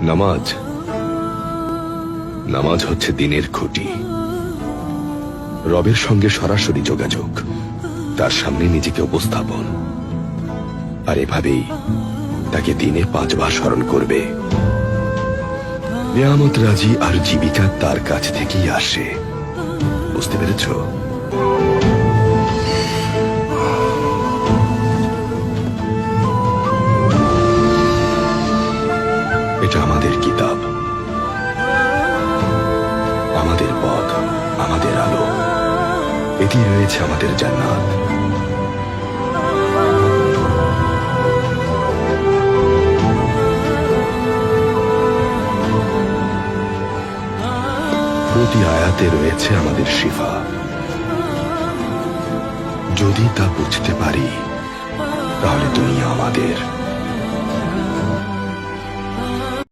নামাজ নামাজ হচ্ছে দিনের খুঁটি, রবের সঙ্গে সরাসরি যোগাযোগ, তার সামনে নিজেকে উপস্থাপন, আর এভাবেই তাকে দিনে 5 বার স্মরণ করবে। নিয়ামত রাজি আর জীবিকা তার কাছ থেকেই আসে। বুঝতে পেরেছ? এটা আমাদের কিতাব, আমাদের পথ, আমাদের আলো। এটি রয়েছে আমাদের জান্নাত। প্রতি আয়াতে রয়েছে আমাদের শিফা। যদি তা বুঝতে পারি তাহলে দুনিয়া আমাদের।